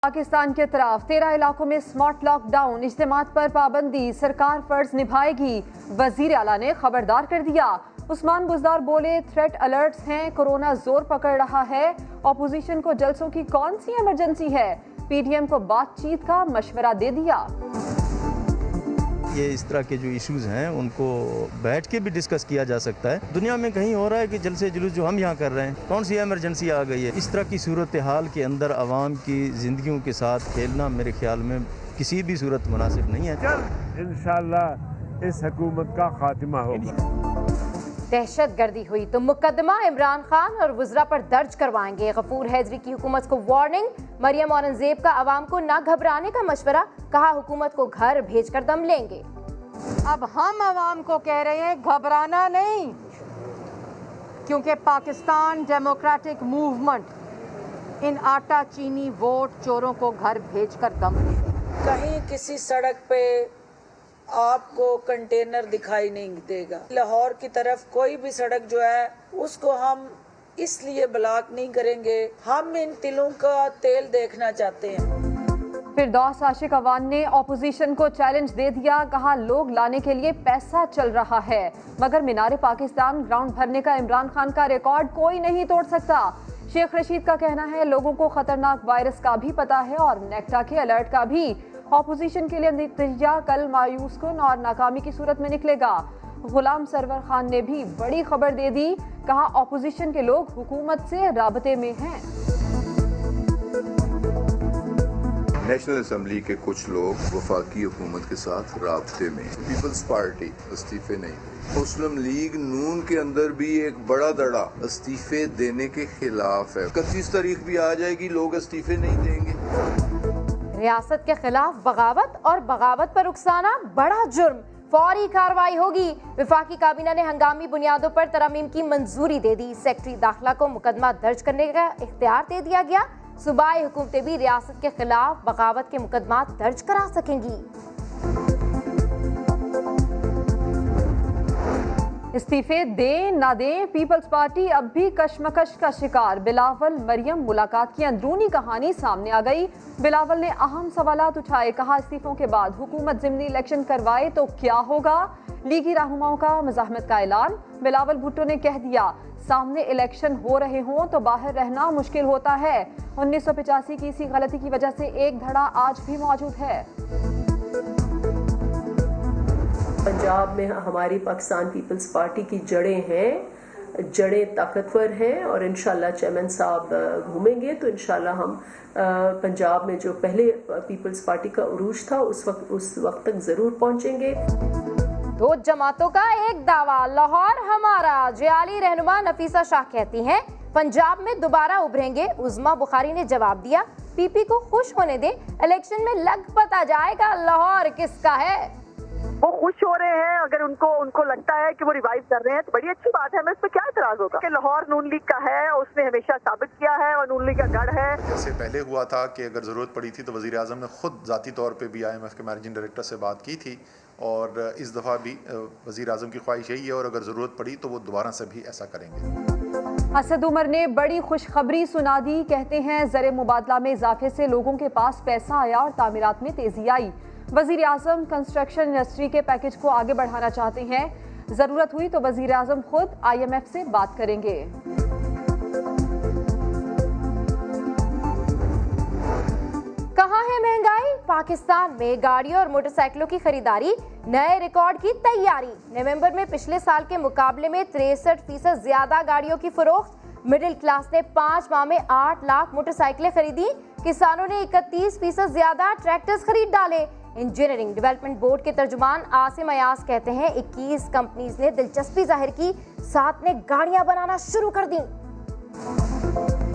पाकिस्तान के तरफ 13 इलाकों में स्मार्ट लॉकडाउन, इज्तिमात पर पाबंदी, सरकार फर्ज निभाएगी। वजीर आला ने खबरदार कर दिया। उस्मान बुज़दार बोले, थ्रेट अलर्ट्स हैं, कोरोना जोर पकड़ रहा है। ऑपोजिशन को जलसों की कौन सी इमरजेंसी है? पीडीएम को बातचीत का मशवरा दे दिया। ये इस तरह के जो इश्यूज़ हैं उनको बैठ के भी डिस्कस किया जा सकता है। दुनिया में कहीं हो रहा है कि जलसे जुलूस जो हम यहाँ कर रहे हैं, कौन सी इमरजेंसी आ गई है? इस तरह की सूरत हाल के अंदर आवाम की ज़िंदगियों के साथ खेलना मेरे ख्याल में किसी भी सूरत मुनासिब नहीं है। इंशाअल्लाह इस हुकूमत का खात्मा होगा। दहशतगर्दी हुई तो मुकदमा इमरान खान और वज़रा पर दर्ज करवाएंगे। गफूर हैदरी की हुकूमत को वार्निंग। मरियम औरंगजेब का आवाम को न घबराने का मशवरा, कहा हुकूमत को घर भेजकर दम लेंगे। अब हम आवाम को कह रहे हैं घबराना नहीं, क्योंकि पाकिस्तान डेमोक्रेटिक मूवमेंट इन आटा चीनी वोट चोरों को घर भेजकर दम लेगा। कहीं किसी सड़क पे आपको कंटेनर दिखाई नहीं देगा। लाहौर की तरफ कोई भी सड़क जो है उसको हम इसलिए ब्लॉक नहीं करेंगे, हम इन तिलों का तेल देखना चाहते हैं। फिरदौस आशिक अवान ने ऑपोजिशन को चैलेंज दे दिया। कहा, लोग लाने के लिए पैसा चल रहा है, मगर मीनार पाकिस्तान ग्राउंड भरने का इमरान खान का रिकॉर्ड कोई नहीं तोड़ सकता। शेख रशीद का कहना है, लोगों को खतरनाक वायरस का भी पता है और नेक्टा के अलर्ट का भी। ऑपोजिशन के लिए नतीजा कल मायूस कुन और नाकामी की सूरत में निकलेगा। गुलाम सरवर खान ने भी बड़ी खबर दे दी। कहा, ऑपोजिशन के लोग हुकूमत से राबते में हैं। नेशनल असेंबली के कुछ लोग वफाकी हुकूमत के साथ राब्ते में। पीपल्स पार्टी इस्तीफे नहीं हुई। मुस्लिम लीग नून के अंदर भी एक बड़ा दड़ा इस्तीफे देने के खिलाफ है। 31 तारीख भी आ जाएगी, लोग इस्तीफे नहीं देंगे। रियासत के खिलाफ बगावत और बगावत पर उकसाना बड़ा जुर्म, फौरी कार्रवाई होगी। वफाकी काबीना ने हंगामी बुनियादों पर तरमीम की मंजूरी दे दी। सेक्रेटरी दाखिला को मुकदमा दर्ज करने का इख्तियार दे दिया गया। सूबाई हुकूमतें भी रियासत के खिलाफ बगावत के मुकदमा दर्ज करा सकेंगी। इस्तीफे दें ना दें, पीपल्स पार्टी अब भी कशमकश का शिकार। बिलावल मरियम मुलाकात की अंदरूनी कहानी सामने आ गई। बिलावल ने अहम सवालात उठाए। कहा, इस्तीफों के बाद हुकूमत ज़िमनी इलेक्शन करवाए तो क्या होगा? लीगी रहनुमाओं का मज़ाहमत का ऐलान। बिलावल भुट्टो ने कह दिया, सामने इलेक्शन हो रहे हों तो बाहर रहना मुश्किल होता है। 1985 की इसी गलती की वजह से एक धड़ा आज भी मौजूद है। पंजाब में हमारी पाकिस्तान पीपल्स पार्टी की जड़ें ताकतवर हैं और इंशाल्लाह चेयरमैन साहब घूमेंगे तो इंशाल्लाह हम पंजाब में जो पहले पीपल्स पार्टी का उरूज था उस वक्त तक जरूर पहुंचेंगे। दो जमातों का एक दावा, लाहौर हमारा। जियाली रहनुमा नफीसा शाह कहती हैं, पंजाब में दोबारा उभरेंगे। उज़मा बुखारी ने जवाब दिया, पीपी को खुश होने दें, इलेक्शन में लग पता जाएगा लाहौर किसका है। वो खुश हो रहे हैं, अगर उनको लगता है कि वो रिवाइव कर रहे हैं तो बड़ी अच्छी बात है। हमें इस पर क्या इतराज होगा कि लाहौर नून लीग का है, उसने हमेशा साबित किया है और नून लीग का गढ़ है। जैसे पहले हुआ था कि अगर ज़रूरत पड़ी थी तो वज़ीर आज़म ने खुद ज़ाती तौर पे भी IMF के मैनेजिंग डायरेक्टर से बात की थी और इस दफ़ा भी वज़ीर आज़म की ख्वाहिश यही है और अगर ज़रूरत पड़ी तो वो दोबारा से भी ऐसा करेंगे। असद उमर ने बड़ी खुशखबरी सुना दी। कहते हैं, ज़र मुबादला में इजाफे से लोगों के पास पैसा आया और तामीरात में तेज़ी आई। वज़ीर आज़म कंस्ट्रक्शन इंडस्ट्री के पैकेज को आगे बढ़ाना चाहते हैं। ज़रूरत हुई तो वज़ीर आज़म खुद IMF से बात करेंगे। कहाँ है महंगाई? पाकिस्तान में गाड़ियों और मोटरसाइकिलों की खरीदारी नए रिकॉर्ड की तैयारी। नवंबर में पिछले साल के मुकाबले में 63% ज्यादा गाड़ियों की फरोख्त। मिडिल क्लास ने 5 माह में 8 लाख मोटरसाइकिलें खरीदी। किसानों ने 31% ज्यादा ट्रैक्टर्स खरीद डाले। इंजीनियरिंग डेवलपमेंट बोर्ड के तर्जुमान आसिम अयास कहते हैं, 21 कंपनीज ने दिलचस्पी जाहिर की, 7 ने गाड़ियां बनाना शुरू कर दी।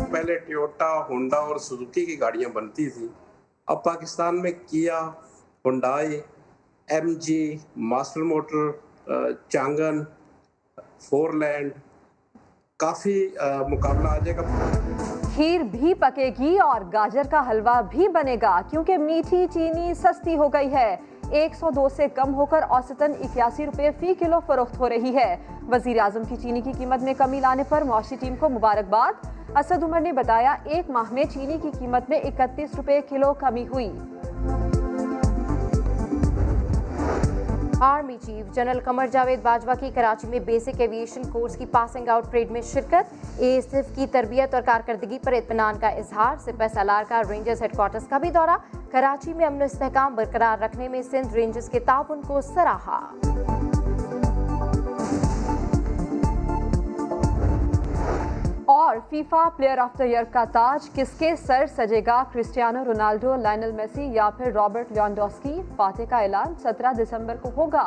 पहले टोयोटा, होंडा और सुजुकी की गाड़ियां बनती थी, अब पाकिस्तान में किया, Hyundai, MG, master motor, Changan, फोरलैंड, काफ़ी मुकाबला आ जाएगा। खीर भी पकेगी और गाजर का हलवा भी बनेगा, क्योंकि मीठी चीनी सस्ती हो गई है। 102 से कम होकर औसतन 81 रुपए फी किलो फरोख्त हो रही है। वजीर आजम की चीनी की कीमत में कमी लाने पर मुआशी टीम को मुबारकबाद। असद उमर ने बताया, एक माह में चीनी की कीमत में 31 रुपए किलो कमी हुई। Army chief general Qamar Javed Bajwa की कराची में बेसिक एविएशन कोर्स की पासिंग आउट परेड में शिरकत। एएसएफ की तरबियत और कारकर्दगी पर इत्मीनान का इजहार। सिपहसालार का रेंजर्स हेडक्वार्टर्स का भी दौरा। कराची में अमन इस्तेहकाम बरकरार रखने में सिंध रेंजर्स के ताउन को सराहा। और FIFA player of the year का ताज किसके सर सजेगा? क्रिस्टियानो रोनाल्डो, लायनल मेसी या फिर रॉबर्ट लेवेंडोस्की? फातेह का ऐलान 17 दिसंबर को होगा।